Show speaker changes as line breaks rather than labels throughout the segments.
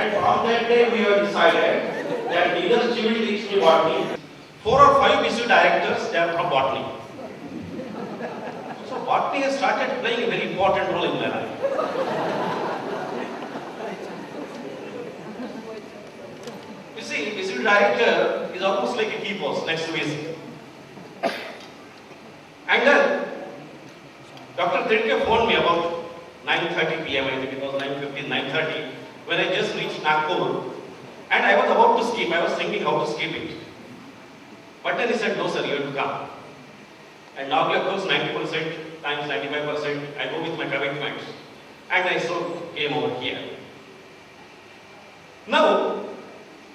And from that day we have decided that neither civil teach me botany. 4 or 5 issue directors, they are from botany. So botany has started playing a very important role in my life. You see, issue director is almost like a key post next to VC. And then Dr. Tridke phoned me about 9:30 p.m. I think it was 9:15, 9:30, when I just reached Nagpur, and I was about to skip. I was thinking how to skip it. But then he said, no sir, you have to come. And now of course 90% times 95%, I go with my commitments. And I so came over here. Now,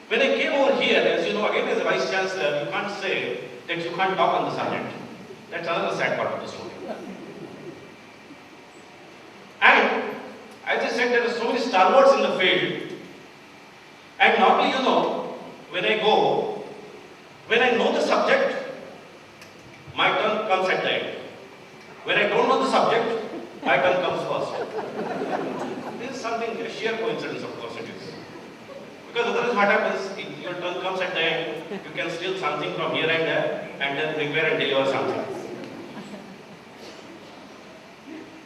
when I came over here, as you know, again as a Vice Chancellor, you can't say that you can't talk on the subject. That's another sad part of the story. And as I said, there are so many stalwarts in the field. And normally, you know, when I go, when I know the subject, my turn comes at the end. When I don't know the subject, my turn comes first. This is something, a sheer coincidence, of course it is. Because otherwise what happens, if your turn comes at the end, you can steal something from here and there, and then prepare and deliver something.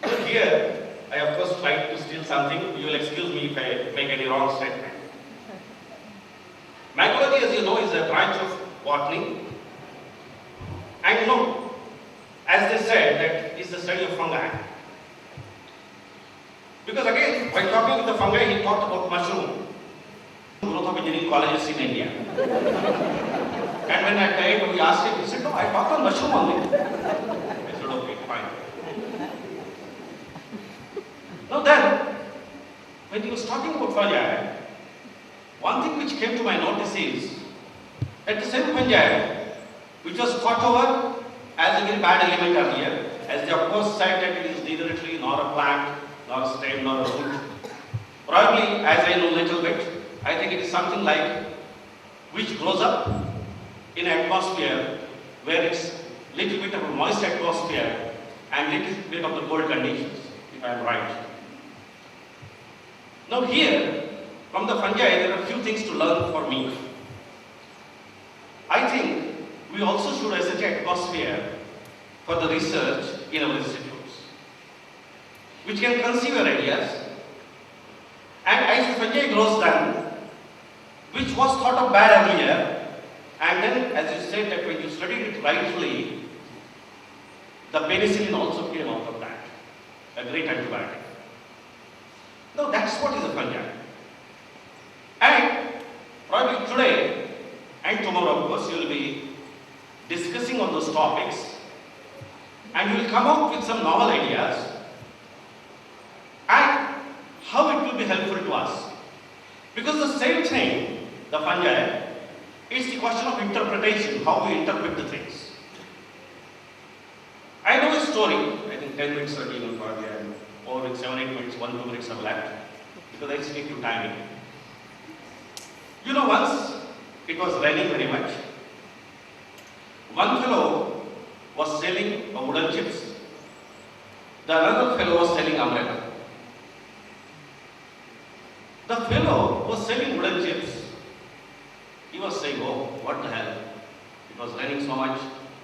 So here, I of course tried to steal something. You will excuse me if I make any wrong statement. Mycology, as you know, is a branch of botany. And you know, as they said, that is the study of fungi. Because again, while talking with the fungi, he talked about mushroom. Growth of engineering colleges in India. And when I tried, we asked him, he said, no, I talked on mushroom only. I said, okay, fine. Now then, when he was talking about fungi, one thing which came to my notice is that the same fungi, which was thought over as a very bad element earlier, as they of course said that it is neither a tree nor a plant, nor a stem, nor a root. Probably, as I know little bit, I think it is something like which grows up in an atmosphere where it's little bit of a moist atmosphere and little bit of the cold conditions, if I am right. Now here, from the fungi, there are a few things to learn for me. I think we also should have such an atmosphere for the research in our institutes, which can conceive your ideas. And as the fungi grows then, which was thought of bad earlier, and then as you said that when you studied it rightly, the penicillin also came out of that, a great antibiotic. Now that's what is a fungi. And probably today and tomorrow, of course, you will be discussing on those topics, and you will come out with some novel ideas and how it will be helpful to us. Because the same thing, the fungi, is the question of interpretation, how we interpret the things. I know a story, I think 10 minutes are given for the or with 7-8 minutes, 1-2 minutes are left, because I stick to timing. You know, once it was raining very much. One fellow was selling wooden chips. The other fellow was selling umbrella. The fellow was selling wooden chips. He was saying, oh, what the hell? It was raining so much.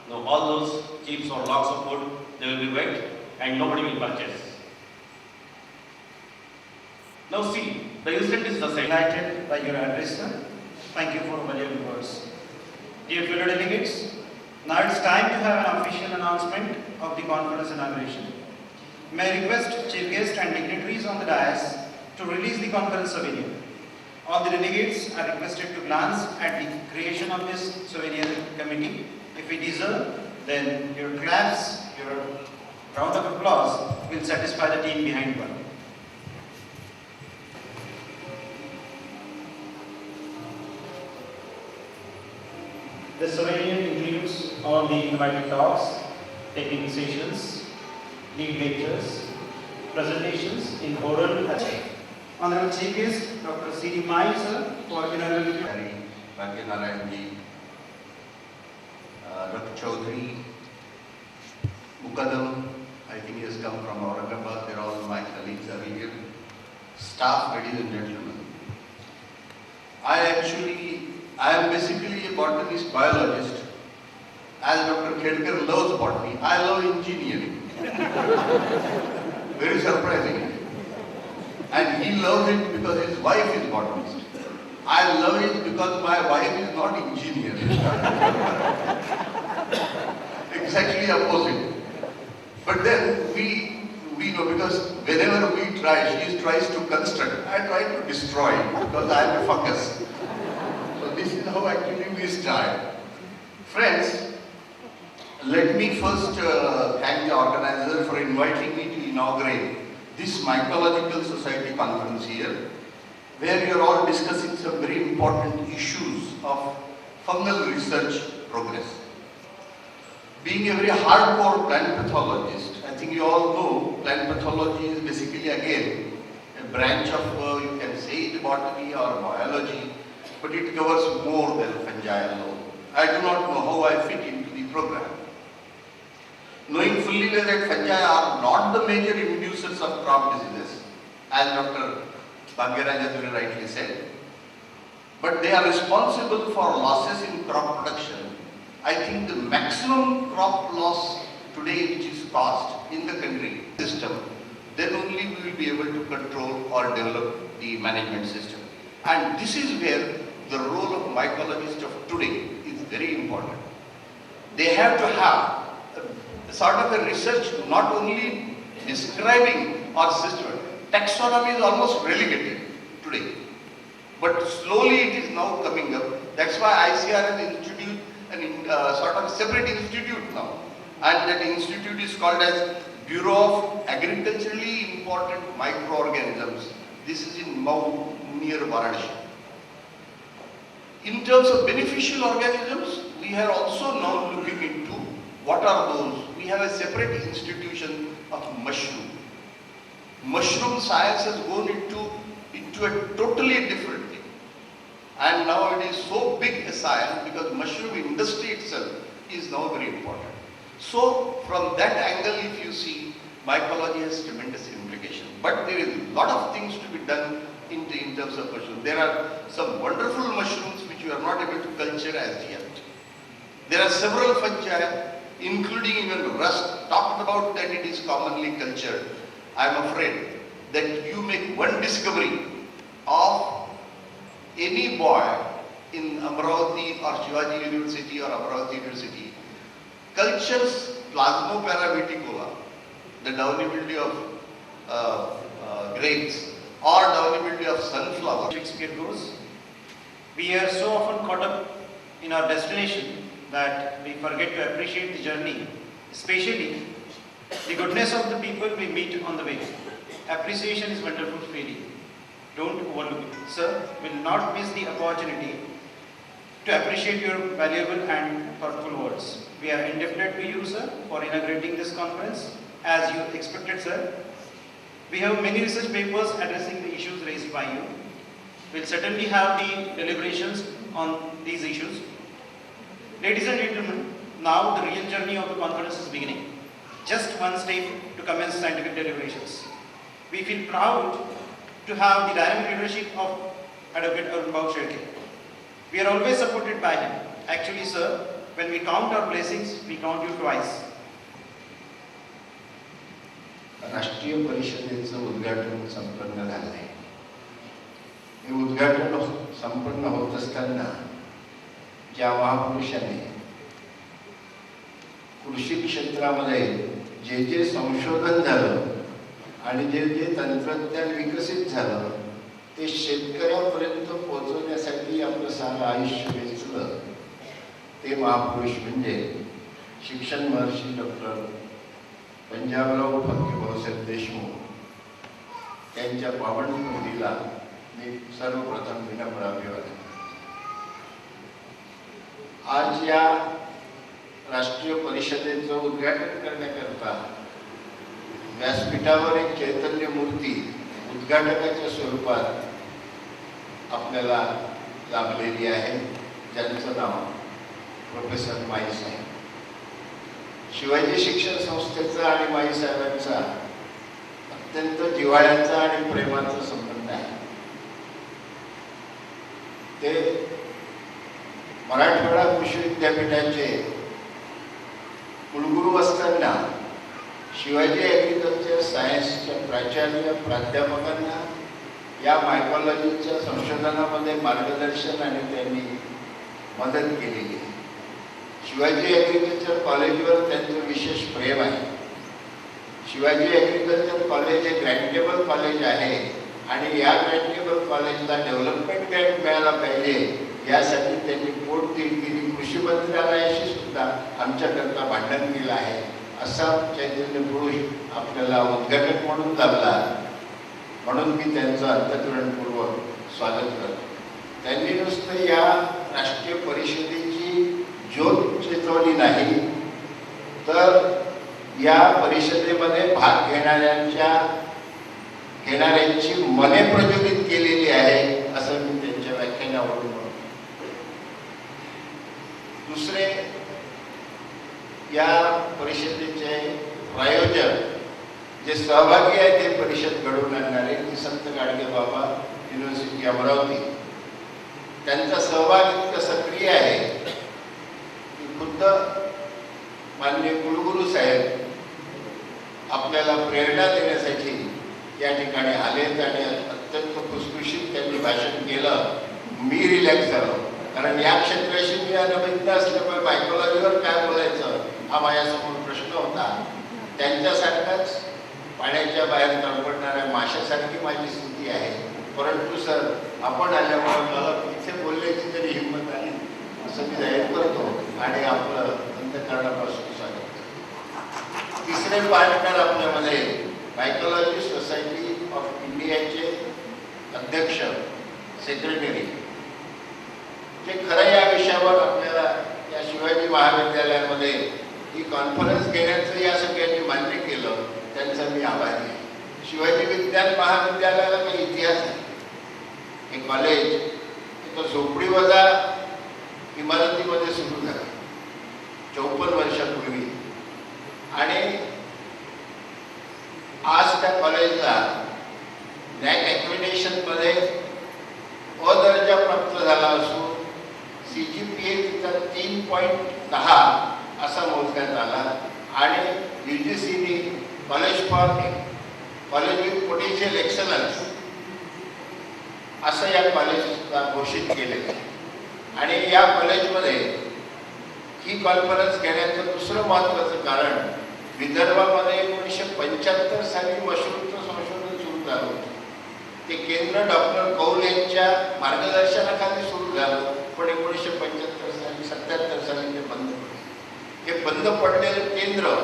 Now all those chips or logs of wood, they will be wet and nobody will purchase. Now see, the incident is the same.
Delighted by your address, sir. Thank you for valuable words. Dear fellow delegates, now it's time to have an official announcement of the conference inauguration. May I request chief guests and dignitaries on the dais to release the conference souvenir. All the delegates are requested to glance at the creation of this souvenir committee. If we deserve, then your claps, your round of applause will satisfy the team behind one. The souvenir includes all the invited talks, technical sessions, lead lectures, presentations in oral. Honorable Chief Guest, Dr. C.D. Mai, sir, for general review.
Bhagya Narayan ji, Dr. Chaudhary, Mukadam, I think he has come from Aurangabad. They're all my colleagues are here. Staff, ladies and gentlemen. I am basically a botanist biologist. As Dr. Khedkar loves botany, I love engineering. Very surprising. And he loves it because his wife is botanist. I love it because my wife is not engineer. Exactly opposite. But then we know, because whenever we try, she tries to construct, I try to destroy because I am a fungus. So this is how actually we start. Friends, let me first thank the organizer for inviting me to inaugurate this Mycological Society conference here, where you are all discussing some very important issues of fungal research progress. Being a very hardcore plant pathologist, I think you all know plant pathology is basically again a branch of, you can say it botany or biology, but it covers more than fungi alone. I do not know how I fit into the program. Knowing fully well that fungi are not the major inducers of crop diseases, as Dr. Bhagirajaduri rightly said, but they are responsible for losses in crop production. I think the maximum crop loss today which is caused in the country system, then only we will be able to control or develop the management system. And this is where the role of mycologists of today is very important. They have to have a sort of a research not only describing or system. Taxonomy is almost relegated today. But slowly it is now coming up. That's why ICR has introduced sort of a separate institute now. And that institute is called as Bureau of Agriculturally Important Microorganisms. This is in Mau near Varanasi. In terms of beneficial organisms, we are also now looking into what are those. We have a separate institution of mushroom. Mushroom science has gone into a totally different thing. And now it is so big a science because mushroom industry itself is now very important. So from that angle, if you see, mycology has tremendous implication. But there is a lot of things to be done in terms of mushroom. There are some wonderful mushrooms which you are not able to culture as yet. There are several fungi, including even rust, talked about that it is commonly cultured. I am afraid that you make one discovery of any boy in Amravati or Shivaji University or Amravati University, cultures Plasmopara viticola, the downy mildew of grapes, or downy mildew of sunflower.
Shakespeare goes, we are so often caught up in our destination that we forget to appreciate the journey, especially the goodness of the people we meet on the way. Appreciation is wonderful feeling. Don't overlook it. Sir, will not miss the opportunity to appreciate your valuable and thoughtful words. We are indebted to you, sir, for inaugurating this conference. As you expected, sir, we have many research papers addressing the issues raised by you. We'll certainly have the deliberations on these issues. Ladies and gentlemen, now the real journey of the conference is beginning. Just one step to commence scientific deliberations. We feel proud to have the dynamic leadership of Advocate Arun Babu Shetty. We are always supported by him. Actually, sir, when we count our blessings, we count you twice.
राष्ट्रीय परिषदेचं उद्घाटन संपन्न झाले. हे उद्घाटन संपन्न होत असताना ज्या महापुरुषाने कृषी क्षेत्रामध्ये जे संशोधन झालं आणि जे तंत्रज्ञान विकसित झालं ते शेतकऱ्यापर्यंत पोहोचवण्यासाठी आपलं सारं आयुष्य वेचलं ते महापुरुष म्हणजे शिक्षण महर्षी डॉक्टर पंजाबराव फकीर भाऊसाहेब देशमुख त्यांच्या पावन स्मृतीला मी सर्वप्रथम विनम्र अभिवादन. आज या राष्ट्रीय परिषदेचं उद्घाटन करण्याकरता व्यासपीठावर एक चैतन्य मूर्ती उद्घाटकाच्या स्वरूपात आपल्याला लाभलेली आहे, ज्यांचं नाव प्रोफेसर माई साहेब. शिवाजी शिक्षण संस्थेचा आणि माई साहेबांचा अत्यंत जिव्हाळ्याचा आणि प्रेमाचा संबंध आहे.
ते मराठवाडा कृषी विद्यापीठाचे कुलगुरू असताना शिवाजी ॲग्रिकल्चर सायन्सच्या प्राचार्य प्राध्यापकांना या मायकॉलॉजीच्या संशोधनामध्ये मार्गदर्शन आणि त्यांनी मदत केलेली आहे. शिवाजी ॲग्रिकल्चर कॉलेजवर त्यांचं विशेष प्रेम आहे. शिवाजी ॲग्रिकल्चर कॉलेज हे ग्रँटेबल कॉलेज आहे आणि या ग्रँटेबल कॉलेजला डेव्हलपमेंट ग्रँट मिळाला पाहिजे यासाठी त्यांनी पोटतिड केली. कृषी मंत्रालयाशी सुद्धा आमच्याकरता भांडण केलं आहे. असा चैतन्य पुरुष आपल्याला उद्घाटक म्हणून लाभला, म्हणून मी त्यांचं अंतःकरणपूर्वक स्वागत करतो. त्यांनी नुसतं या राष्ट्रीय परिषदेची ज्योत चेतवली नाही, तर या परिषदेमध्ये भाग घेणाऱ्यांची मने प्रज्वलित केलेली आहे असं मी त्यांच्या व्याख्यानावरून म्हणतो. दुसरे, या परिषदेचे प्रायोजक जे सहभागी आहेत ते परिषद घडवून आणणारे की संत गाडगेबाबा युनिव्हर्सिटी अमरावती, त्यांचा सहभाग इतका सक्रिय आहे की खुद्द माननीय कुलगुरू साहेब आपल्याला प्रेरणा देण्यासाठी या ठिकाणी आलेत आणि अत्यंत खुसखुशीत त्यांनी भाषण केलं. मी रिलॅक्स झालो, कारण या क्षेत्राशी मी अनभिज्ञ असल्यामुळे मायकॉलॉजीवर काय बोलायचं हा माझ्यासमोर प्रश्न होता. त्यांच्यासारखाच पाण्याच्या बाहेर तडपडणाऱ्या माशासारखी माझी स्थिती आहे. परंतु सर, आपण आल्यामुळे मला इथे बोलण्याची तरी हिंमत आली असं मी जाहीर करतो आणि आपलं अंतःकरणापासून स्वागत. तिसरे पार्टनर आपल्यामध्ये मायकॉलॉजी सोसायटी ऑफ इंडियाचे अध्यक्ष, सेक्रेटरी, जे खरं या विषयावर आपल्याला या शिवाजी महाविद्यालयामध्ये ही कॉन्फरन्स घेण्याचं या सगळ्यांनी मान्य केलं, त्यांचा मी आभारी आहे. शिवाजी विज्ञान महाविद्यालयाला काही इतिहास आहे. हे कॉलेज एका झोपडीवजा इमारतीमध्ये सुरू झालं 54 वर्षापूर्वी आणि आज त्या कॉलेजला नॅक ॲक्रेडिटेशनमध्ये अ दर्जा प्राप्त झाला असून CGPA तिचा 3.10 असा मोजण्यात आला आणि UGCने कॉलेज विथ पोटेन्शियल एक्सलन्स असं या कॉलेजला घोषित केलेलं आहे. आणि या कॉलेजमध्ये ही कॉन्फरन्स घेण्याचं दुसरं महत्त्वाचं कारण, विदर्भामध्ये 1975 साली मशरूमचं संशोधन सुरू झालं होतं. ते केंद्र डॉक्टर कौल यांच्या मार्गदर्शनाखाली सुरू झालं, पण 1977 साली ते बंद पडले. हे बंद पडलेलं केंद्र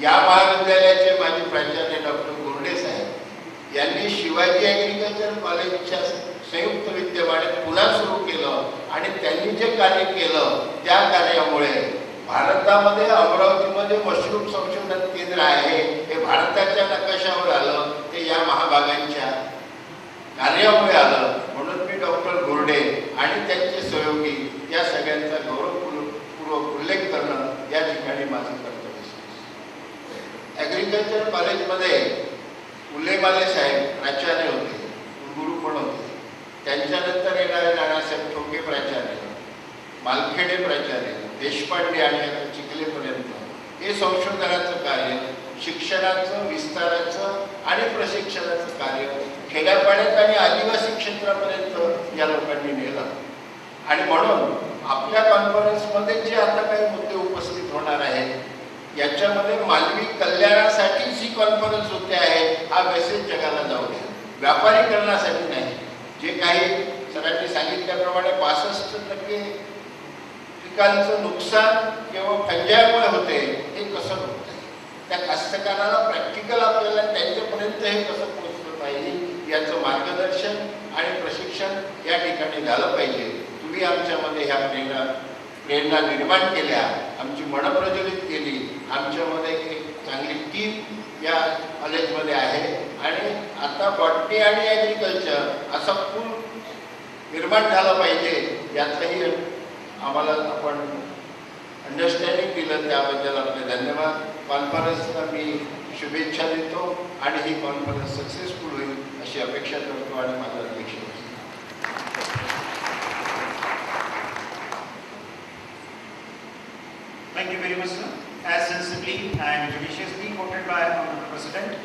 या महाविद्यालयाचे माजी प्राचार्य डॉक्टर गोरडे साहेब यांनी शिवाजी ॲग्रिकल्चर कॉलेजच्या संयुक्त विद्यमाने पुन्हा सुरू केलं आणि त्यांनी जे कार्य केलं त्या कार्यामुळे भारतामध्ये अमरावतीमध्ये मशरूम संशोधन केंद्र आहे हे भारताच्या नकाशावर आलं. ते या महाभागांच्या कार्यामुळे आलं. म्हणून मी डॉक्टर गोरडे आणि त्यांचे सहयोगी या सगळ्यांचा गौरवपूर्वक उल्लेख करणं या ठिकाणी माझं कर्तव्य. ॲग्रिकल्चर कॉलेजमध्ये उल्लेमाले साहेब प्राचार्य होते, गुरु पण होते. त्यांच्यानंतर येणारे नानासाहेब ठोके प्राचार्य, मालखेडे प्राचार्य, देशपांडे आणि आता चिखलेपर्यंत हे संशोधनाचं कार्य, शिक्षणाचं, विस्ताराचं आणि प्रशिक्षणाचं कार्य खेड्यापाड्यात आणि आदिवासी क्षेत्रापर्यंत या लोकांनी नेलं. आणि म्हणून आपल्या कॉन्फरन्समध्ये जे आता काही मुद्दे उपस्थित होणार आहेत याच्यामध्ये मानवी कल्याणासाठीच ही कॉन्फरन्स होते आहे हा मेसेज जगाला जाऊ द्या, व्यापारीकरणासाठी नाही. जे काही सरांनी सांगितल्याप्रमाणे 65% पिकांचं नुकसान केवळ खंजायामुळे होते, हे कसं होत आहे, त्या कास्तकाराला प्रॅक्टिकल आपल्याला त्यांच्यापर्यंत हे कसं पोहोचलं पाहिजे याचं मार्गदर्शन आणि प्रशिक्षण या ठिकाणी झालं पाहिजे. तुम्ही आमच्यामध्ये ह्या प्रेरणा निर्माण केल्या, आमची मनं प्रज्वलित केली. आमच्यामध्ये एक चांगली टीम या कॉलेजमध्ये आहे आणि आता बॉटनी आणि ॲग्रिकल्चर असा पूल निर्माण झाला पाहिजे याचंही आम्हाला आपण अंडरस्टँडिंग दिलं, त्याबद्दल आपले धन्यवाद. कॉन्फरन्सला मी शुभेच्छा देतो आणि ही कॉन्फरन्स सक्सेसफुल होईल अशी अपेक्षा करतो आणि माझा अध्यक्ष
Thank you very much, sir. As sensibly and judiciously quoted by Honorable President,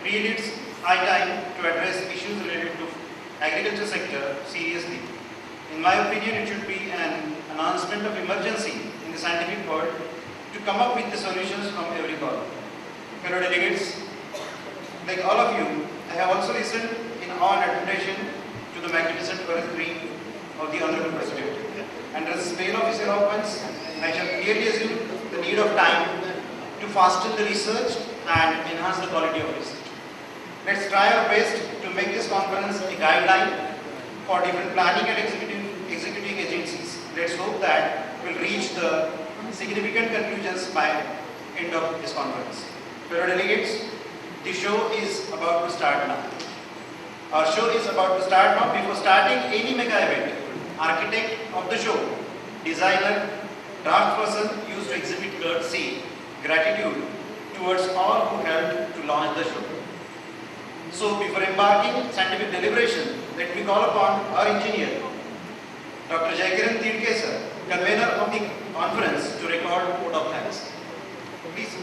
really it's high time to address issues related to agriculture sector seriously. In my opinion, it should be an announcement of emergency in the scientific world to come up with the solutions from every corner. Fellow delegates, like all of you, I have also listened in awe and admiration to the magnificent oratory of the Honorable President. Under the spell of his eloquence, I shall clearly assume the need of time to fasten the research and enhance the quality of research. Let's try our best to make this conference a guideline for different planning and executing agencies. Let's hope that we'll reach the significant conclusions by end of this conference. Fellow delegates, the show is about to start now. Our show is about to start now. Before starting any mega event, architect of the show, designer, draft person used to exhibit courtesy, gratitude towards all who helped to launch the show. So before embarking scientific deliberation, let me call upon our engineer, Dr. Jayakiran Tidke sir, convener of the conference, to record vote of thanks. Please.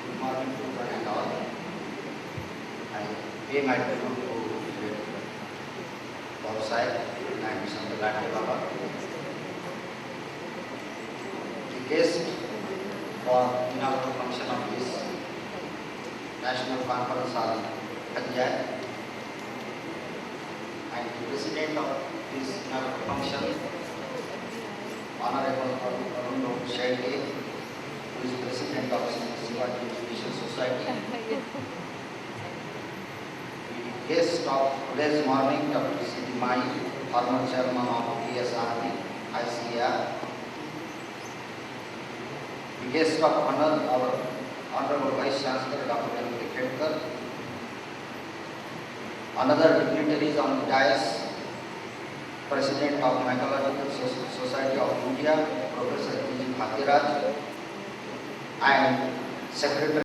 Good morning to one and all. I pay my tribute to Babu Sahib and Sant Latke Baba. The guest for inaugural function of this National Conference on Punjab and the President of this inaugural function, Honorable Arun Shetty, who is President of Shivaji Education Society. The guest of today's morning, Dr. C.D. Mai, former Chairman of PSRB, ICAR. The guest of honor, our Honorable Vice Chancellor, Dr. M. Khedkar. Another dignitaries on the dais, President of Mycological Society of India, Professor P.G. Bhatiraj, and Secretary